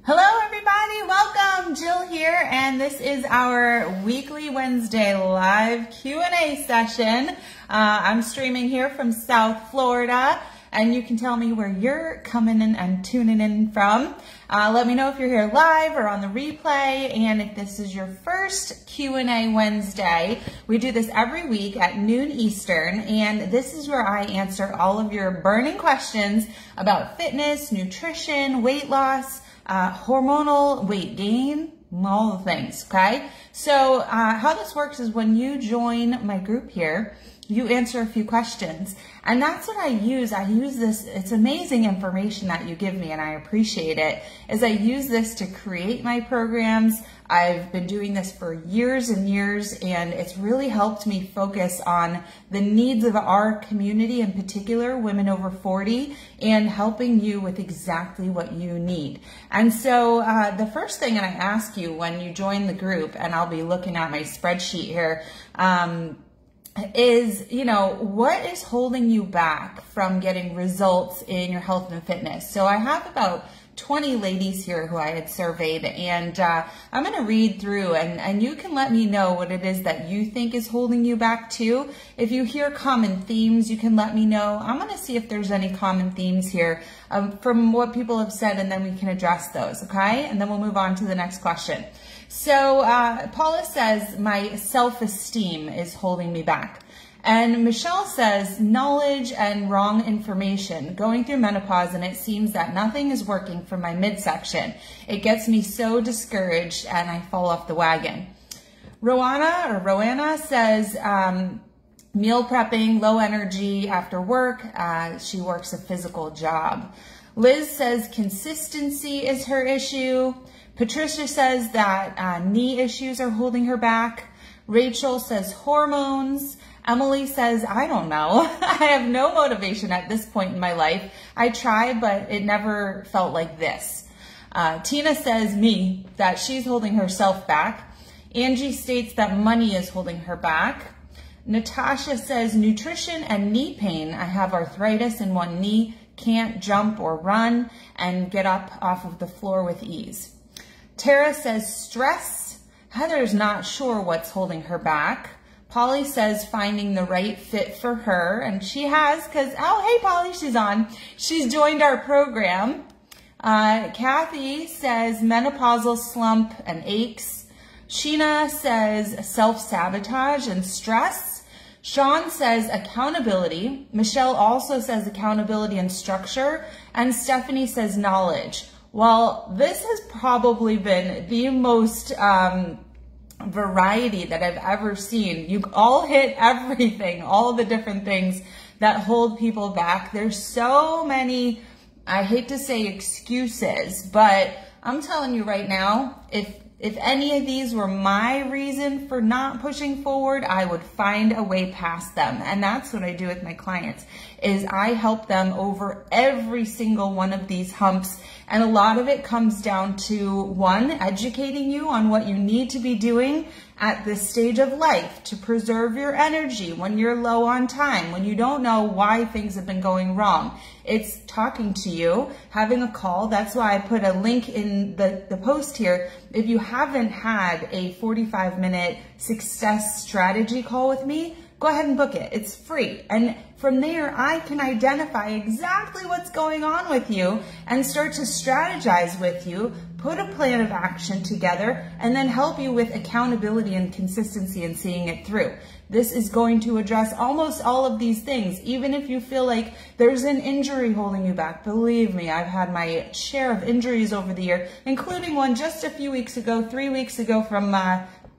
Hello everybody, welcome. Jill here, and this is our weekly Wednesday live Q&A session. I'm streaming here from South Florida, and you can tell me where you're coming in and tuning in from. Let me know if you're here live or on the replay, and if this is your first Q&A Wednesday. We do this every week at noon Eastern, and this is where I answer all of your burning questions about fitness, nutrition, weight loss, hormonal weight gain, all the things, okay? So how this works is when you join my group here, you answer a few questions, and that's what I use. I use this, it's amazing information that you give me, and I appreciate it, is I use this to create my programs. I've been doing this for years and years, and it's really helped me focus on the needs of our community, in particular, women over 40, and helping you with exactly what you need. And so the first thing that I ask you when you join the group, and I'll be looking at my spreadsheet here, is, what is holding you back from getting results in your health and fitness? So I have about 20 ladies here who I had surveyed, and I'm going to read through, and you can let me know what it is that you think is holding you back too. If you hear common themes, you can let me know. I'm going to see if there's any common themes here from what people have said, and then we can address those, okay? And then we'll move on to the next question. So Paula says, my self-esteem is holding me back. And Michelle says, knowledge and wrong information. Going through menopause, and it seems that nothing is working for my midsection. It gets me so discouraged, and I fall off the wagon. Roanna says, meal prepping, low energy after work. She works a physical job. Liz says consistency is her issue. Patricia says that knee issues are holding her back. Rachel says hormones. Emily says, I don't know. I have no motivation at this point in my life. I try, but it never felt like this. Tina says, me, that she's holding herself back. Angie states that money is holding her back. Natasha says, nutrition and knee pain. I have arthritis in one knee, can't jump or run, and get up off of the floor with ease. Tara says, stress. Heather's not sure what's holding her back. Polly says finding the right fit for her, and she has, because, oh, hey, Polly, she's on. She's joined our program. Kathy says menopausal slump and aches. Sheena says self-sabotage and stress. Sean says accountability. Michelle also says accountability and structure. And Stephanie says knowledge. Well, this has probably been the most variety that I've ever seen. You all hit everything, all the different things that hold people back. There's so many, I hate to say excuses, but I'm telling you right now, if any of these were my reason for not pushing forward, I would find a way past them. And that's what I do with my clients, is I help them over every single one of these humps. And a lot of it comes down to, one, educating you on what you need to be doing at this stage of life to preserve your energy when you're low on time, when you don't know why things have been going wrong. It's talking to you, having a call. That's why I put a link in the post here. If you haven't had a 45-minute success strategy call with me, go ahead and book it. It's free. And from there, I can identify exactly what's going on with you and start to strategize with you, put a plan of action together, and then help you with accountability and consistency and seeing it through. This is going to address almost all of these things. Even if you feel like there's an injury holding you back, believe me, I've had my share of injuries over the year, including one just a few weeks ago, 3 weeks ago from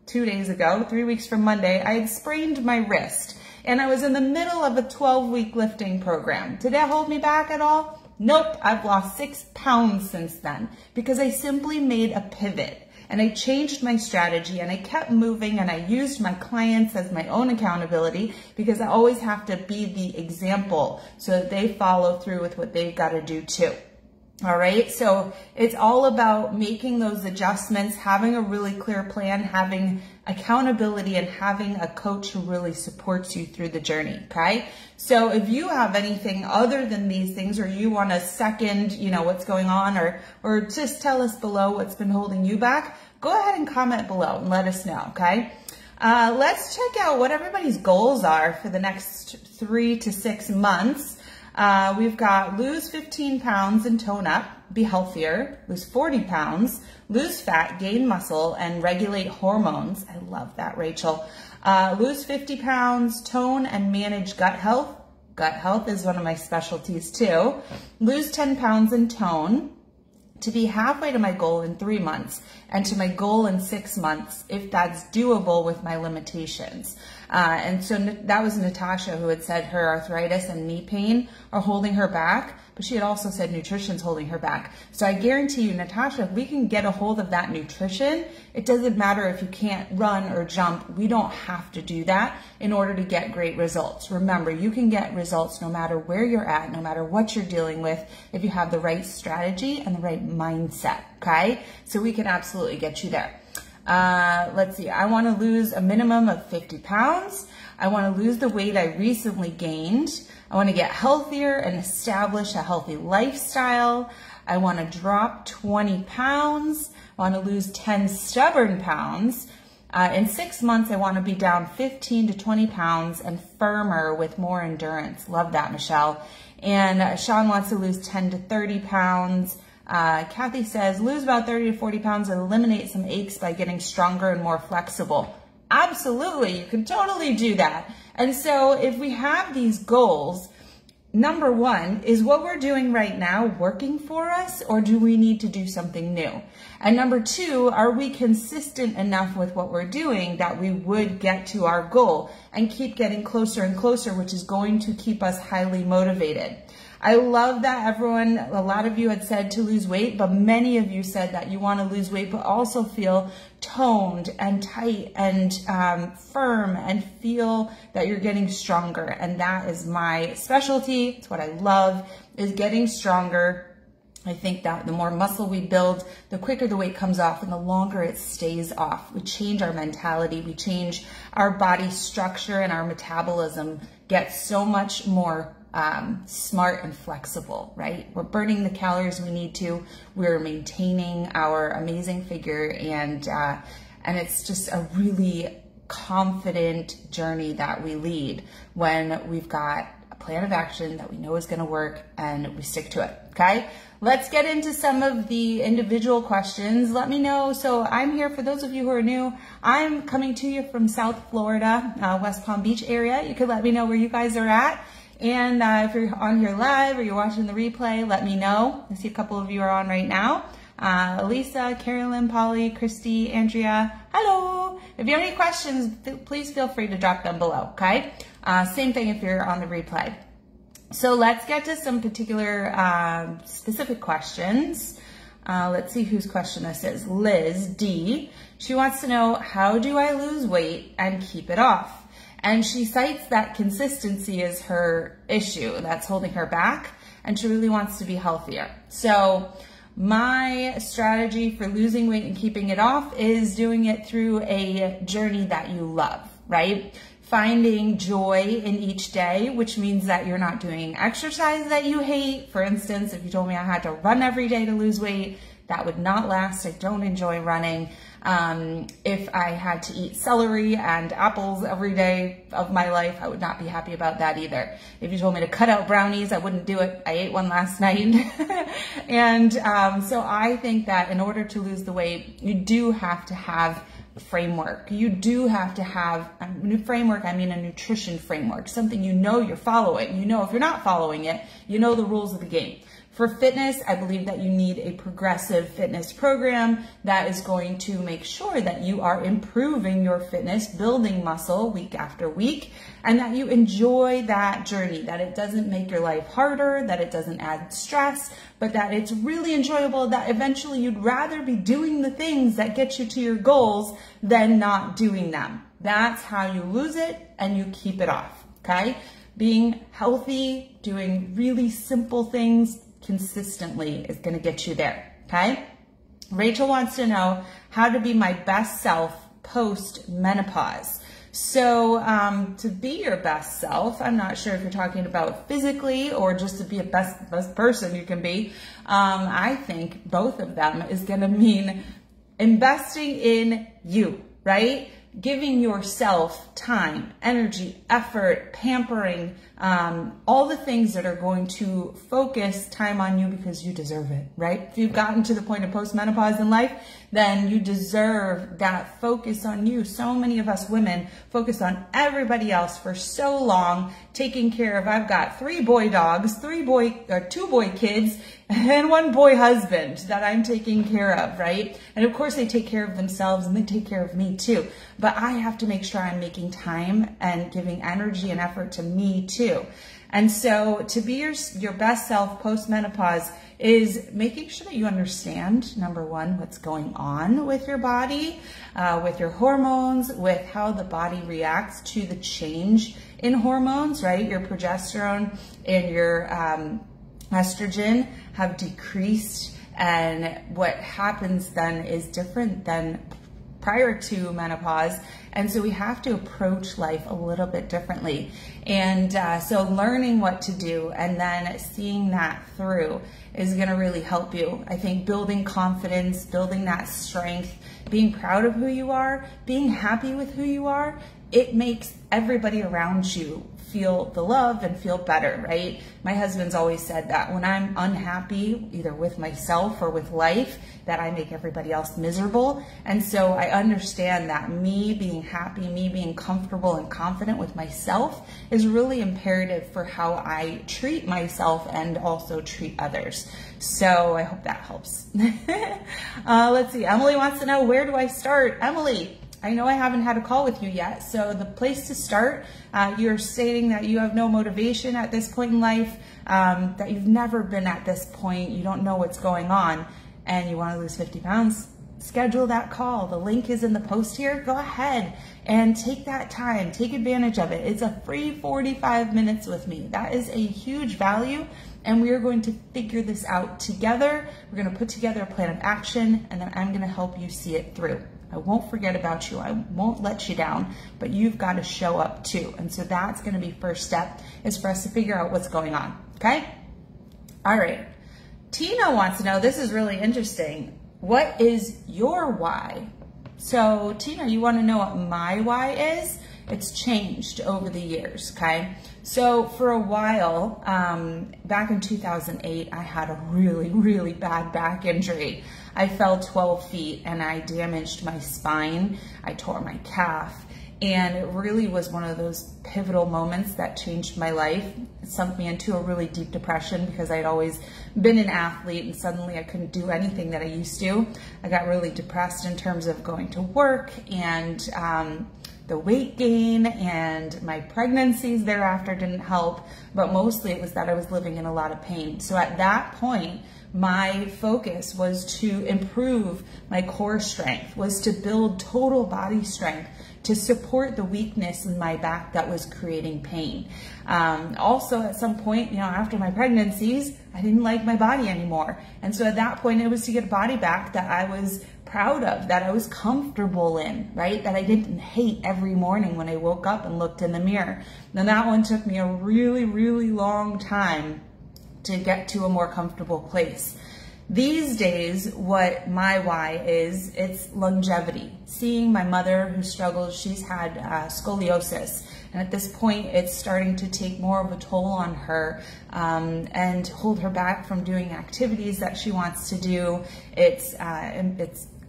2 days ago, 3 weeks from Monday. I had sprained my wrist, and I was in the middle of a 12-week lifting program. Did that hold me back at all? Nope. I've lost 6 pounds since then because I simply made a pivot, and I changed my strategy, and I kept moving, and I used my clients as my own accountability, because I always have to be the example so that they follow through with what they've got to do too. All right, so it's all about making those adjustments, having a really clear plan, having accountability, and having a coach who really supports you through the journey, okay? So if you have anything other than these things, or you want to second, what's going on, or just tell us below what's been holding you back, go ahead and comment below and let us know, okay? Let's check out what everybody's goals are for the next 3 to 6 months. We've got lose 15 pounds and tone up, be healthier, lose 40 pounds, lose fat, gain muscle, and regulate hormones. I love that, Rachel. Lose 50 pounds, tone and manage gut health. Gut health is one of my specialties too. Lose 10 pounds and tone. To be halfway to my goal in 3 months and to my goal in 6 months, if that's doable with my limitations. And so that was Natasha who had said her arthritis and knee pain are holding her back, but she had also said nutrition's holding her back. So I guarantee you, Natasha, if we can get a hold of that nutrition, it doesn't matter if you can't run or jump. We don't have to do that in order to get great results. Remember, you can get results no matter where you're at, no matter what you're dealing with, if you have the right strategy and the right mindset, okay? So we can absolutely get you there. Let's see, I want to lose a minimum of 50 pounds. I want to lose the weight I recently gained. I want to get healthier and establish a healthy lifestyle. I want to drop 20 pounds. I want to lose 10 stubborn pounds. In 6 months, I want to be down 15 to 20 pounds and firmer with more endurance. Love that, Michelle. And Sean wants to lose 10 to 30 pounds. Kathy says, lose about 30 to 40 pounds and eliminate some aches by getting stronger and more flexible. Absolutely, you can totally do that. And so if we have these goals, number one, is what we're doing right now working for us, or do we need to do something new? And number two, are we consistent enough with what we're doing that we would get to our goal and keep getting closer and closer, which is going to keep us highly motivated? I love that everyone, a lot of you had said to lose weight, but many of you said that you want to lose weight, but also feel toned and tight and firm and feel that you're getting stronger. And that is my specialty. It's what I love, is getting stronger. I think that the more muscle we build, the quicker the weight comes off and the longer it stays off. We change our mentality, we change our body structure, and our metabolism gets so much more smart and flexible, right? We're burning the calories we need to. We're maintaining our amazing figure, and it's just a really confident journey that we lead when we've got a plan of action that we know is going to work and we stick to it. Okay, let's get into some of the individual questions. Let me know. So I'm here for those of you who are new. I'm coming to you from South Florida, West Palm Beach area. You could let me know where you guys are at. And if you're on here live or you're watching the replay, let me know. I see a couple of you are on right now. Elisa, Carolyn, Polly, Christy, Andrea, hello. If you have any questions, please feel free to drop them below, okay? Same thing if you're on the replay. So let's get to some particular specific questions. Let's see whose question this is. Liz D. She wants to know, how do I lose weight and keep it off? And she cites that consistency as her issue that's holding her back, and she really wants to be healthier. So my strategy for losing weight and keeping it off is doing it through a journey that you love, right? Finding joy in each day, which means that you're not doing exercise that you hate. For instance, if you told me I had to run every day to lose weight, that would not last. I don't enjoy running. If I had to eat celery and apples every day of my life, I would not be happy about that either. If you told me to cut out brownies, I wouldn't do it. I ate one last night. And so I think that in order to lose the weight, you do have to have a framework. You do have to have a new framework. I mean a nutrition framework, something you know you're following. You know if you're not following it, you know the rules of the game. For fitness, I believe that you need a progressive fitness program that is going to make sure that you are improving your fitness, building muscle week after week, and that you enjoy that journey, that it doesn't make your life harder, that it doesn't add stress, but that it's really enjoyable, that eventually you'd rather be doing the things that get you to your goals than not doing them. That's how you lose it and you keep it off, okay? Being healthy, doing really simple things, consistently is going to get you there. Okay. Rachel wants to know how to be my best self post menopause. So to be your best self, I'm not sure if you're talking about physically or just to be a best person you can be. I think both of them is going to mean investing in you, right? Giving yourself time, energy, effort, pampering, all the things that are going to focus time on you because you deserve it, right? If you've gotten to the point of postmenopause in life, then you deserve that focus on you. So many of us women focus on everybody else for so long, taking care of, I've got 3 boy dogs, 2 boy kids, and 1 boy husband that I'm taking care of, right? And of course they take care of themselves and they take care of me too. But I have to make sure I'm making time and giving energy and effort to me too. And so to be your best self post-menopause is making sure that you understand, number one, what's going on with your body, with your hormones, with how the body reacts to the change in hormones, right? Your progesterone and your estrogen have decreased, and what happens then is different than prior to menopause. And so we have to approach life a little bit differently. And so learning what to do and then seeing that through is going to really help you. I think building confidence, building that strength, being proud of who you are, being happy with who you are, it makes everybody around you feel the love and feel better, right? My husband's always said that when I'm unhappy, either with myself or with life, that I make everybody else miserable. And so I understand that me being happy, me being comfortable and confident with myself is really imperative for how I treat myself and also treat others. So I hope that helps. Let's see. Emily wants to know, where do I start? Emily, I know I haven't had a call with you yet. So the place to start, you're stating that you have no motivation at this point in life, that you've never been at this point, you don't know what's going on, and you want to lose 50 pounds. Schedule that call. The link is in the post here. Go ahead and take that time. Take advantage of it. It's a free 45 minutes with me. That is a huge value, and we are going to figure this out together. We're going to put together a plan of action, and then I'm going to help you see it through. I won't forget about you. I won't let you down, but you've got to show up too. And so that's going to be first step, is for us to figure out what's going on. Okay. All right. Tina wants to know, this is really interesting. What is your why? So Tina, you want to know what my why is? It's changed over the years. Okay. So for a while, back in 2008, I had a really, really bad back injury. I fell 12 feet and I damaged my spine. I tore my calf, and it really was one of those pivotal moments that changed my life. It sunk me into a really deep depression because I'd always been an athlete and suddenly I couldn't do anything that I used to. I got really depressed in terms of going to work and the weight gain, and my pregnancies thereafter didn't help, but mostly it was that I was living in a lot of pain. So at that point, my focus was to improve my core strength, was to build total body strength to support the weakness in my back that was creating pain. Also at some point, after my pregnancies, I didn't like my body anymore. And so at that point, it was to get a body back that I was proud of, that I was comfortable in, right? That I didn't hate every morning when I woke up and looked in the mirror. Now that one took me a really, really long time to get to a more comfortable place. These days, what my why is, it's longevity. Seeing my mother who struggles, she's had scoliosis. And at this point, it's starting to take more of a toll on her and hold her back from doing activities that she wants to do. It's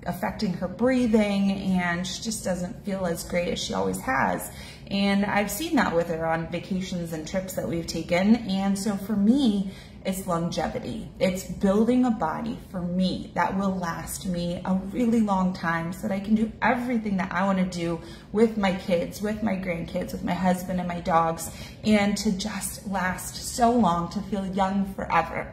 affecting her breathing, and she just doesn't feel as great as she always has. And I've seen that with her on vacations and trips that we've taken. And so for me, it's longevity. It's building a body for me that will last me a really long time so that I can do everything that I want to do with my kids, with my grandkids, with my husband and my dogs, and to just last so long, to feel young forever.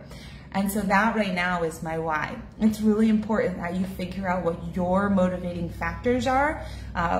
And so that right now is my why. It's really important that you figure out what your motivating factors are,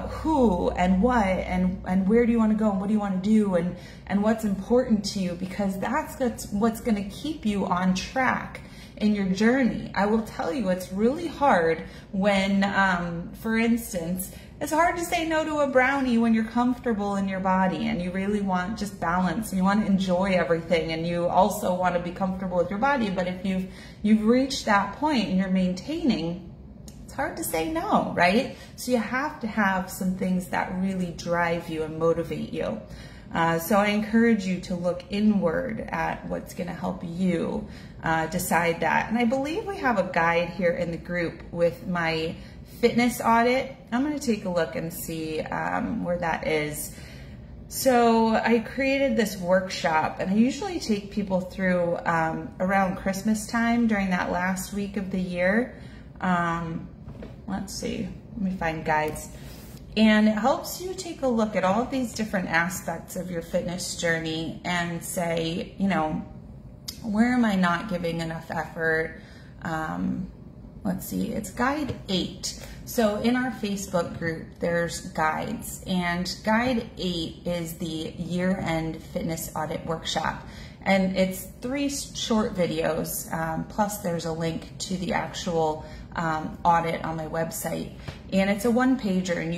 who and what and where do you want to go and what do you want to do and what's important to you, because that's what's going to keep you on track in your journey. I will tell you, it's really hard when, for instance, it's hard to say no to a brownie when you're comfortable in your body and you really want just balance and you want to enjoy everything and you also want to be comfortable with your body. But if you've reached that point and you're maintaining, it's hard to say no, right? So you have to have some things that really drive you and motivate you. So I encourage you to look inward at what's going to help you decide that. And I believe we have a guide here in the group with my fitness audit. I'm going to take a look and see where that is. So I created this workshop, and I usually take people through around Christmas time during that last week of the year. Let's see, let me find guides. And it helps you take a look at all of these different aspects of your fitness journey and say, you know, where am I not giving enough effort? Let's see, it's guide 8. So in our Facebook group, there's guides, and guide 8 is the year-end fitness audit workshop. And it's 3 short videos, plus there's a link to the actual audit on my website. And it's a 1-pager, and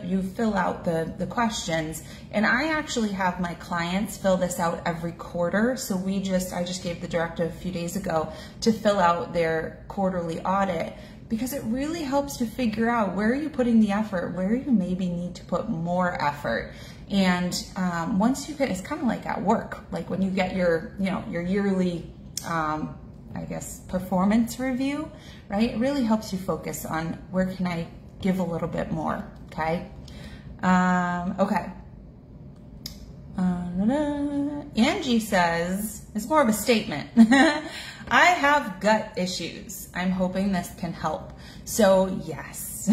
you fill out the questions. And I actually have my clients fill this out every quarter. So I just gave the directive a few days ago to fill out their quarterly audit, because it really helps to figure out where are you putting the effort, where you maybe need to put more effort. And once you get, it's kind of like at work, like when you get your yearly, I guess, performance review, right? It really helps you focus on where can I give a little bit more, okay? Okay. Angie says, it's more of a statement. I have gut issues. I'm hoping this can help. So yes,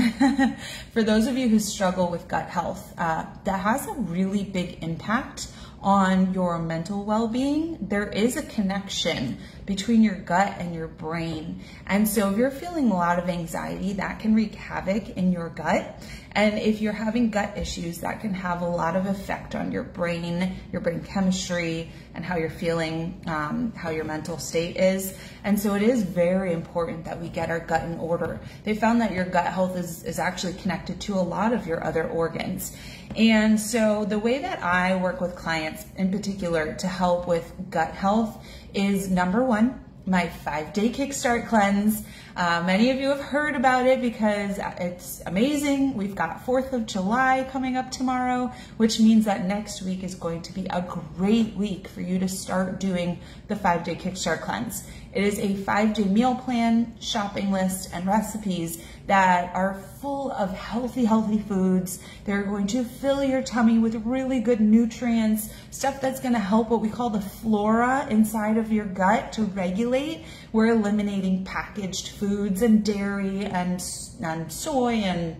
for those of you who struggle with gut health, that has a really big impact on your mental well-being. There is a connection between your gut and your brain. And so if you're feeling a lot of anxiety, that can wreak havoc in your gut. And if you're having gut issues, that can have a lot of effect on your brain chemistry, and how you're feeling, how your mental state is. And so it is very important that we get our gut in order. They found that your gut health is actually connected to a lot of your other organs. And so the way that I work with clients in particular to help with gut health is, number 1, my 5-day Kickstart Cleanse. Many of you have heard about it because it's amazing. We've got 4th of July coming up tomorrow, which means that next week is going to be a great week for you to start doing the 5-day Kickstart Cleanse. It is a 5-day meal plan, shopping list, and recipes that are full of healthy foods. They're going to fill your tummy with really good nutrients, stuff that's going to help what we call the flora inside of your gut to regulate. We're eliminating packaged foods and dairy and soy and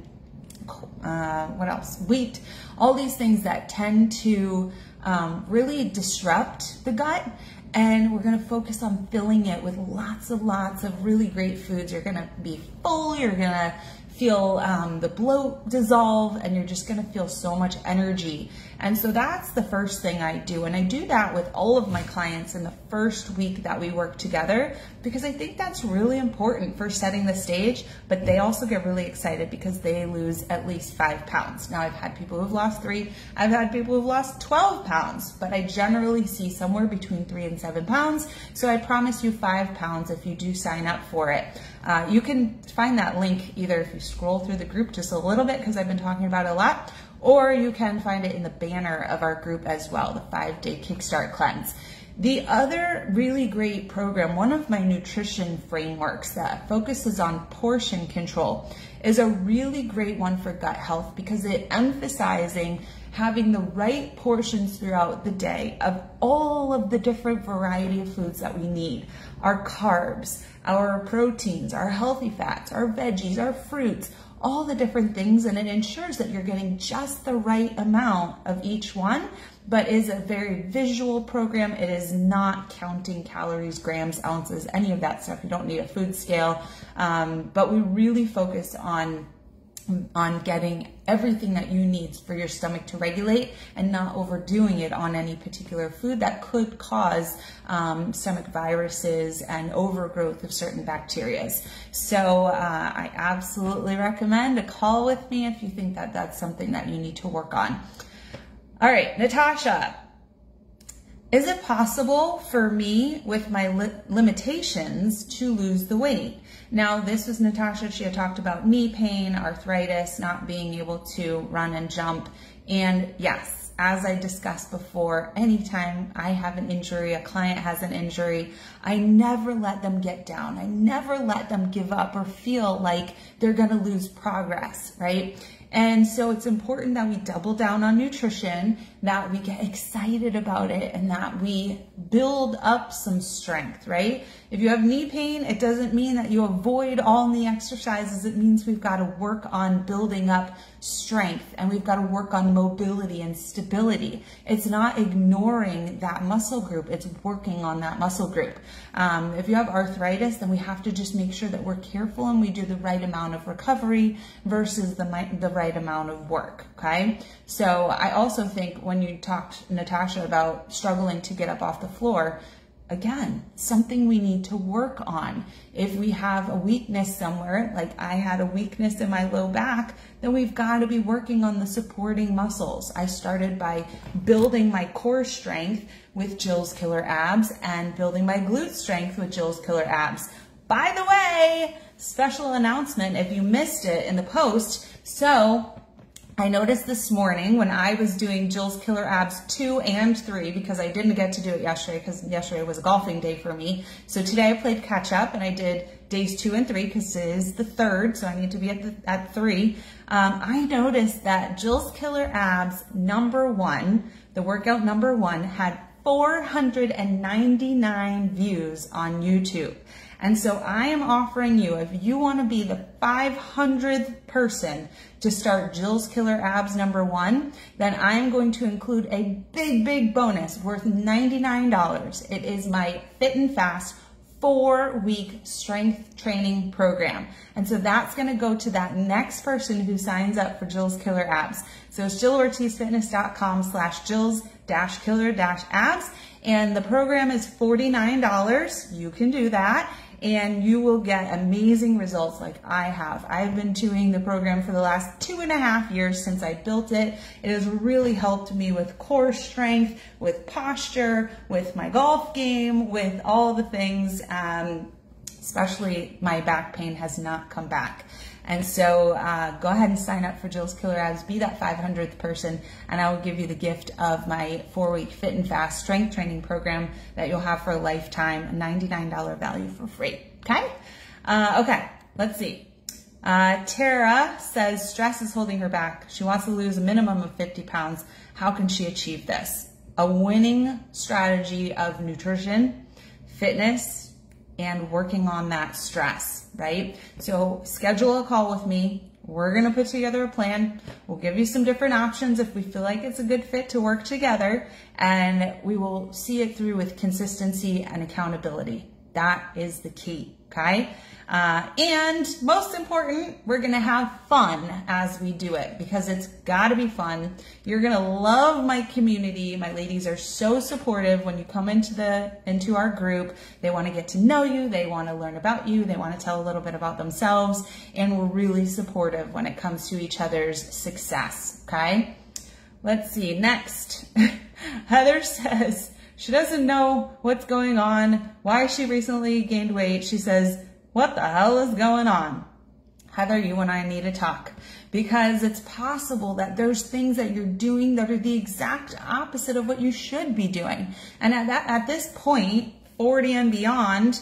what else? Wheat, all these things that tend to really disrupt the gut. And we're going to focus on filling it with lots of really great foods. You're going to be full, you're going to feel the bloat dissolve, and you're just going to feel so much energy. And so that's the first thing I do. And I do that with all of my clients in the first week that we work together, because I think that's really important for setting the stage. But they also get really excited because they lose at least 5 pounds. Now, I've had people who've lost 3, I've had people who've lost 12 pounds, but I generally see somewhere between 3 and 7 pounds. So I promise you 5 pounds if you do sign up for it. You can find that link either if you scroll through the group just a little bit, because I've been talking about it a lot, or you can find it in the banner of our group as well, the 5-day Kickstart Cleanse. The other really great program, one of my nutrition frameworks that focuses on portion control, is a really great one for gut health, because it emphasizing having the right portions throughout the day of all of the different variety of foods that we need. Our carbs, our proteins, our healthy fats, our veggies, our fruits, all the different things, and it ensures that you're getting just the right amount of each one, but is a very visual program. It is not counting calories, grams, ounces, any of that stuff. You don't need a food scale, but we really focus on getting everything that you need for your stomach to regulate and not overdoing it on any particular food that could cause stomach viruses and overgrowth of certain bacteria. So I absolutely recommend a call with me if you think that that's something that you need to work on. All right, Natasha, is it possible for me with my limitations to lose the weight? Now, this was Natasha. She had talked about knee pain, arthritis, not being able to run and jump. And yes, as I discussed before, anytime I have an injury, a client has an injury, I never let them get down. I never let them give up or feel like they're going to lose progress, right? And so it's important that we double down on nutrition, that we get excited about it, and that we build up some strength, right? If you have knee pain, it doesn't mean that you avoid all knee exercises. It means we've got to work on building up strength, and we've got to work on mobility and stability. It's not ignoring that muscle group. It's working on that muscle group. If you have arthritis, then we have to just make sure that we're careful and we do the right amount of recovery versus the right amount of work, okay? So I also think when you talked, Natasha, about struggling to get up off the floor, again, something we need to work on. If we have a weakness somewhere, like I had a weakness in my low back, then we've got to be working on the supporting muscles. I started by building my core strength with Jill's Killer Abs and building my glute strength with Jill's Killer Abs. By the way, special announcement if you missed it in the post. So I noticed this morning when I was doing Jill's Killer Abs 2 and 3, because I didn't get to do it yesterday because yesterday was a golfing day for me. So today I played catch up and I did days 2 and 3 because it is the 3rd, so I need to be at 3. I noticed that Jill's Killer Abs #1, the workout #1, had 499 views on YouTube. And so I am offering you, if you want to be the 500th person to start Jill's Killer Abs #1, then I am going to include a big bonus worth $99. It is my Fit and Fast 4-week strength training program. And so that's going to go to that next person who signs up for Jill's Killer Abs. So it's JillOrtizFitness.com/Jill's-Killer-Abs. And the program is $49. You can do that. And you will get amazing results like I have. I've been doing the program for the last 2.5 years since I built it. It has really helped me with core strength, with posture, with my golf game, with all the things, especially my back pain has not come back. And so go ahead and sign up for Jill's Killer Abs, be that 500th person, and I will give you the gift of my 4-week Fit and Fast strength training program that you'll have for a lifetime, a $99 value for free, okay? Okay, let's see. Tara says stress is holding her back. She wants to lose a minimum of 50 pounds. How can she achieve this? A winning strategy of nutrition, fitness, and working on that stress, right? So schedule a call with me. We're going to put together a plan. We'll give you some different options if we feel like it's a good fit to work together, and we will see it through with consistency and accountability. That is the key, okay? And most important, we're going to have fun as we do it because it's got to be fun. You're going to love my community. My ladies are so supportive when you come into our group. They want to get to know you. They want to learn about you. They want to tell a little bit about themselves. And we're really supportive when it comes to each other's success, okay? Let's see. Next, Heather says she doesn't know what's going on, why she recently gained weight. She says, what the hell is going on? Heather, you and I need to talk because it's possible that there's things that you're doing that are the exact opposite of what you should be doing. And at this point, 40 and beyond,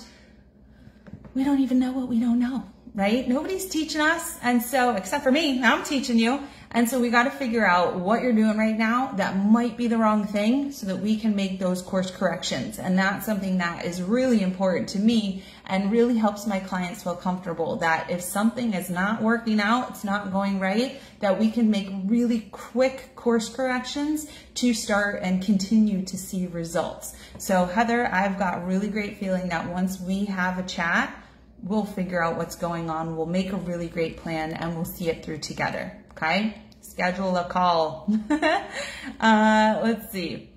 we don't even know what we don't know. right? Nobody's teaching us. And so, except for me, I'm teaching you. And so we got to figure out what you're doing right now that might be the wrong thing so that we can make those course corrections. And that's something that is really important to me and really helps my clients feel comfortable that if something is not working out, it's not going right, that we can make really quick course corrections to start and continue to see results. So Heather, I've got a really great feeling that once we have a chat, we'll figure out what's going on. We'll make a really great plan and we'll see it through together. Okay? Schedule a call. Let's see.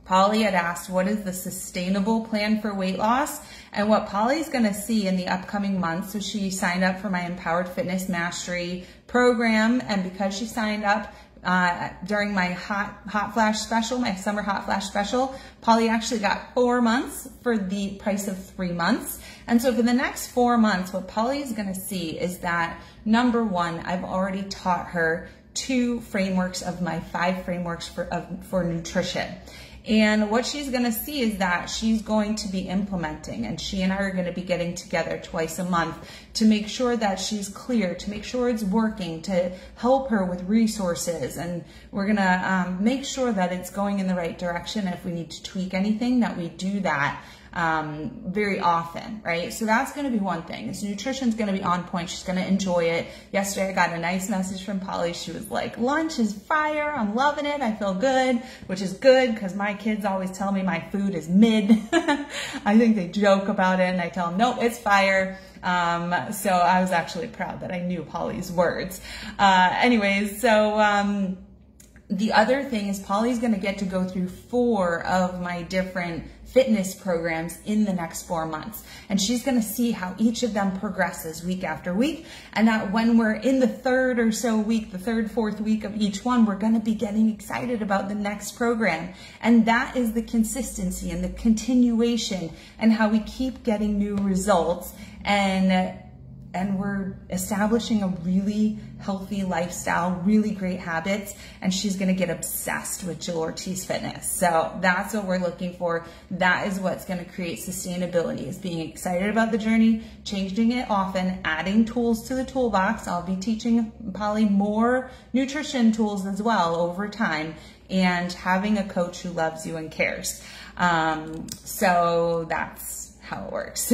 Polly had asked, what is the sustainable plan for weight loss? And what Polly's going to see in the upcoming months, so she signed up for my Empowered Fitness Mastery program, and because she signed up during my hot flash special, my summer hot flash special, Polly actually got 4 months for the price of 3 months. And so for the next 4 months, what Polly is going to see is that, number one, I've already taught her 2 frameworks of my 5 frameworks for nutrition. And what she's going to see is that she's going to be implementing, and she and I are going to be getting together twice a month to make sure that she's clear, to make sure it's working, to help her with resources. And we're going to make sure that it's going in the right direction. If we need to tweak anything, that we do that very often, right? So that's going to be one thing. This nutrition's going to be on point. She's going to enjoy it. Yesterday, I got a nice message from Polly. She was like, lunch is fire. I'm loving it. I feel good, which is good because my kids always tell me my food is mid. I think they joke about it and I tell them, nope, it's fire. So I was actually proud that I knew Polly's words. Anyways, so, the other thing is Polly's going to get to go through 4 of my different fitness programs in the next 4 months. And she's going to see how each of them progresses week after week. And that when we're in the 3rd or so week, the 3rd, 4th week of each one, we're going to be getting excited about the next program. And that is the consistency and the continuation and how we keep getting new results. And we're establishing a really healthy lifestyle, really great habits, and she's going to get obsessed with Jill Ortiz Fitness. So that's what we're looking for. That is what's going to create sustainability, is being excited about the journey, changing it often, adding tools to the toolbox. I'll be teaching Polly more nutrition tools as well over time, and having a coach who loves you and cares. So that's how it works.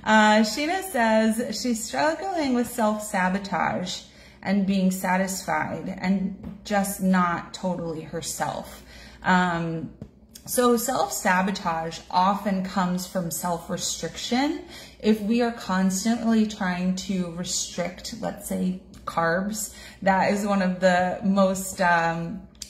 Sheena says she's struggling with self-sabotage and being satisfied and just not totally herself. So self-sabotage often comes from self-restriction. If we are constantly trying to restrict, let's say, carbs, that is one of the most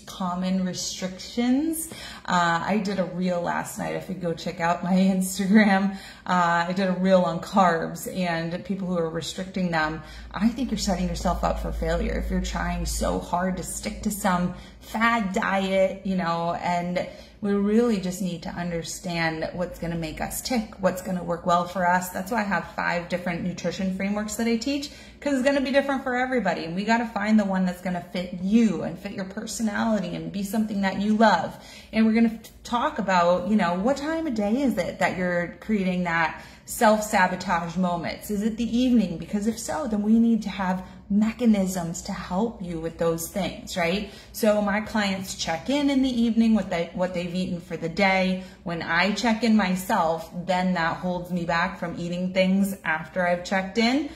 common restrictions. I did a reel last night. If you go check out my Instagram, I did a reel on carbs and people who are restricting them. I think you're setting yourself up for failure if you're trying so hard to stick to some fad diet, you know, and we really just need to understand what's going to make us tick, what's going to work well for us. That's why I have 5 different nutrition frameworks that I teach, because it's going to be different for everybody. And we got to find the one that's going to fit you and fit your personality and be something that you love. And we're going to talk about, you know, what time of day is it that you're creating that self-sabotage moments? Is it the evening? Because if so, then we need to have mechanisms to help you with those things, right? So my clients check in the evening with what they've eaten for the day. When I check in myself, then that holds me back from eating things after I've checked in.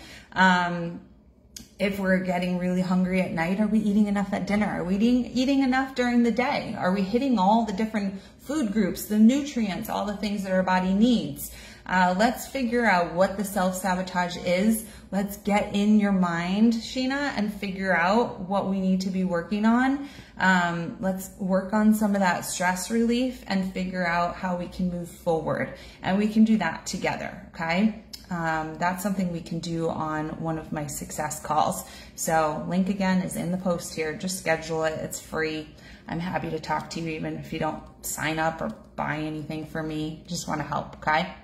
If we're getting really hungry at night, are we eating enough at dinner? Are we eating enough during the day? Are we hitting all the different food groups, the nutrients, all the things that our body needs? Let's figure out what the self-sabotage is. Let's get in your mind, Sheena, and figure out what we need to be working on. Let's work on some of that stress relief and figure out how we can move forward. And we can do that together, okay? That's something we can do on one of my success calls. So link again is in the post here. Just schedule it. It's free. I'm happy to talk to you even if you don't sign up or buy anything from me. Just want to help, okay?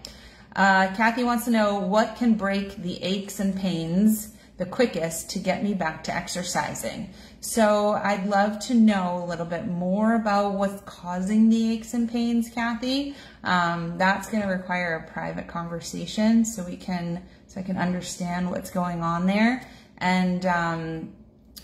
Kathy wants to know what can break the aches and pains the quickest to get me back to exercising. So I'd love to know a little bit more about what's causing the aches and pains, Kathy. That's going to require a private conversation so so I can understand what's going on there. And,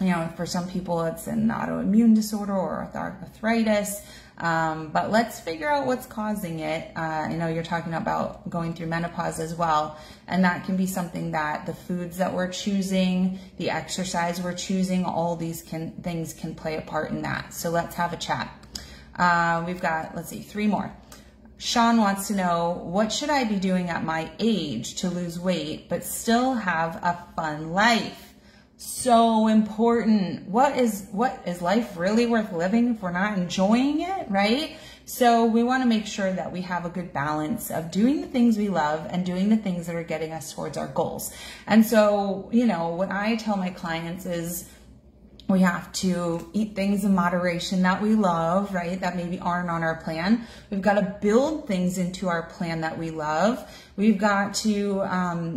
you know, for some people it's an autoimmune disorder or arthritis. But let's figure out what's causing it. I know you're talking about going through menopause as well, and that can be something that the foods that we're choosing, the exercise we're choosing, all these things can play a part in that. So let's have a chat. We've got, let's see, 3 more. Sean wants to know, what should I be doing at my age to lose weight but still have a fun life? So important. What is life really worth living if we're not enjoying it, right? So we want to make sure that we have a good balance of doing the things we love and doing the things that are getting us towards our goals. And so, you know, what I tell my clients is we have to eat things in moderation that we love, right? That maybe aren't on our plan. We've got to build things into our plan that we love. We've got to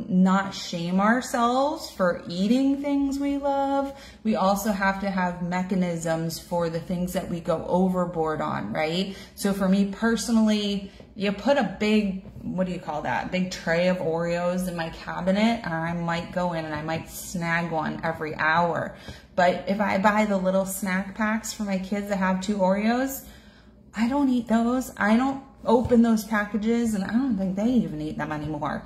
not shame ourselves for eating things we love. We also have to have mechanisms for the things that we go overboard on, right? So for me personally, you put a big, what do you call that? Big tray of Oreos in my cabinet, and I might go in and I might snag one every hour. But if I buy the little snack packs for my kids that have 2 Oreos, I don't eat those. I don't open those packages, and I don't think they even eat them anymore.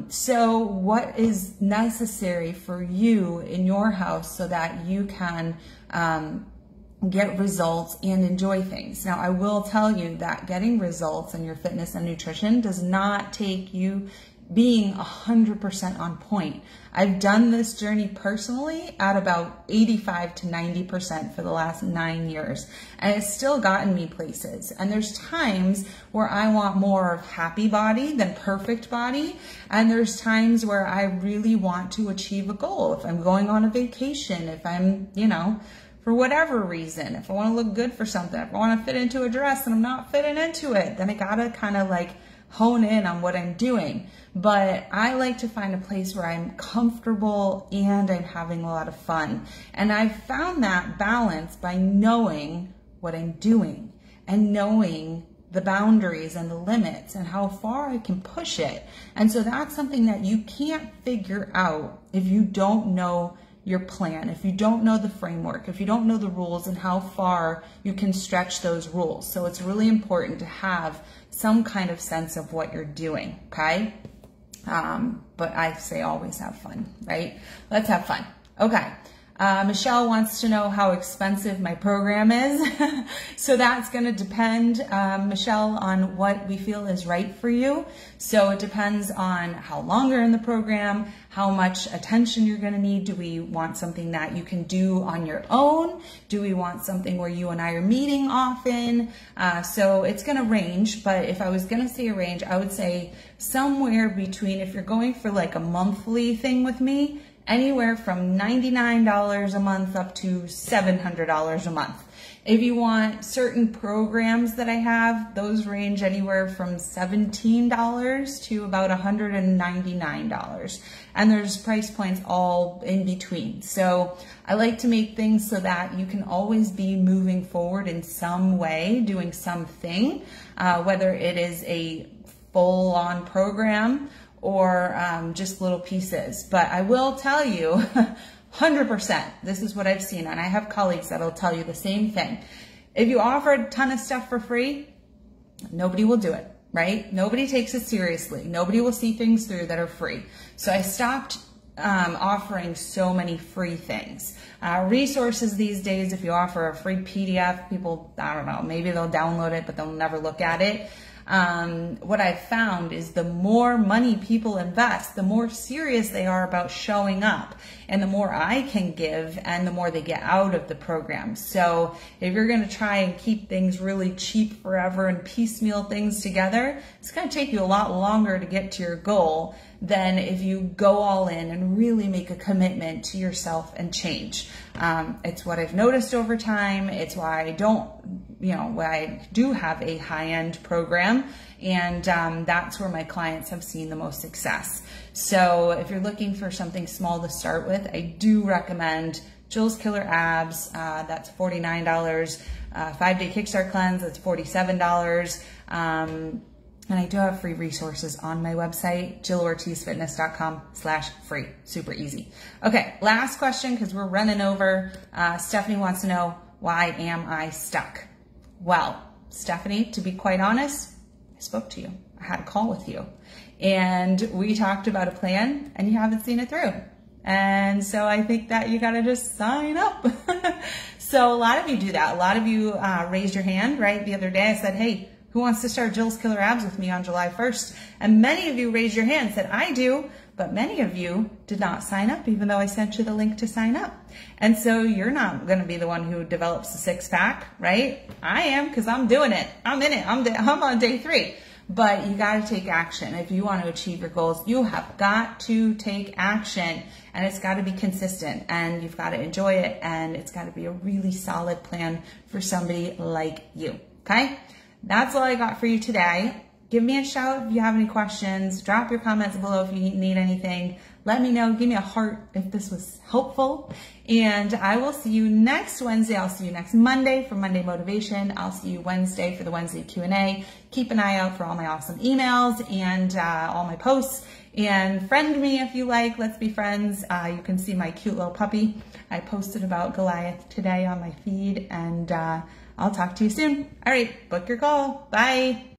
So what is necessary for you in your house so that you can get results and enjoy things? Now, I will tell you that getting results in your fitness and nutrition does not take you being 100% on point. I've done this journey personally at about 85 to 90% for the last 9 years, and it's still gotten me places. And there's times where I want more of happy body than perfect body, and there's times where I really want to achieve a goal. If I'm going on a vacation, if I'm, you know, for whatever reason, if I want to look good for something, if I want to fit into a dress and I'm not fitting into it, then I gotta kind of like hone in on what I'm doing. But I like to find a place where I'm comfortable and I'm having a lot of fun. And I've found that balance by knowing what I'm doing and knowing the boundaries and the limits and how far I can push it. And so that's something that you can't figure out if you don't know your plan, if you don't know the framework, if you don't know the rules and how far you can stretch those rules. So it's really important to have some kind of sense of what you're doing, okay? But I say always have fun, right? Let's have fun. Okay. Michelle wants to know how expensive my program is. So that's going to depend, Michelle, on what we feel is right for you. So it depends on how long you're in the program, how much attention you're going to need. Do we want something that you can do on your own? Do we want something where you and I are meeting often? So it's going to range, but if I was going to say a range, I would say somewhere between, if you're going for like a monthly thing with me, anywhere from $99 a month up to $700 a month. If you want certain programs that I have, those range anywhere from $17 to about $199. And there's price points all in between. So I like to make things so that you can always be moving forward in some way, doing something, whether it is a full-on program or just little pieces. But I will tell you, 100%, this is what I've seen, and I have colleagues that'll tell you the same thing. If you offer a ton of stuff for free, nobody will do it, right? Nobody takes it seriously. Nobody will see things through that are free. So I stopped offering so many free things. Resources these days, if you offer a free PDF, people, I don't know, maybe they'll download it, but they'll never look at it. What I've found is the more money people invest, the more serious they are about showing up, and the more I can give and the more they get out of the program. So if you're going to try and keep things really cheap forever and piecemeal things together, it's going to take you a lot longer to get to your goal than if you go all in and really make a commitment to yourself and change. It's what I've noticed over time. It's why I don't, why I do have a high-end program, and that's where my clients have seen the most success. So if you're looking for something small to start with, I do recommend Jill's Killer Abs. That's $49. 5-day Kickstart Cleanse, that's $47. And I do have free resources on my website, jillortizfitness.com/free. Super easy. Okay, last question because we're running over. Stephanie wants to know, why am I stuck? Well, Stephanie, to be quite honest, I spoke to you. I had a call with you. And we talked about a plan and you haven't seen it through. And so I think that you got to just sign up. So a lot of you do that. A lot of you raised your hand, right? The other day I said, hey, who wants to start Jill's Killer Abs with me on July 1st? And many of you raised your hand and said, I do, but many of you did not sign up, even though I sent you the link to sign up. And so you're not going to be the one who develops the six-pack, right? I am, because I'm doing it. I'm in it. I'm on day 3. But you got to take action. If you want to achieve your goals, you have got to take action, and it's got to be consistent, and you've got to enjoy it, and it's got to be a really solid plan for somebody like you, okay? That's all I got for you today. Give me a shout if you have any questions. Drop your comments below if you need anything. Let me know. Give me a heart if this was helpful. And I will see you next Wednesday. I'll see you next Monday for Monday Motivation. I'll see you Wednesday for the Wednesday Q&A. Keep an eye out for all my awesome emails and all my posts. And friend me if you like. Let's be friends. You can see my cute little puppy. I posted about Goliath today on my feed. And I'll talk to you soon. All right, book your call. Bye.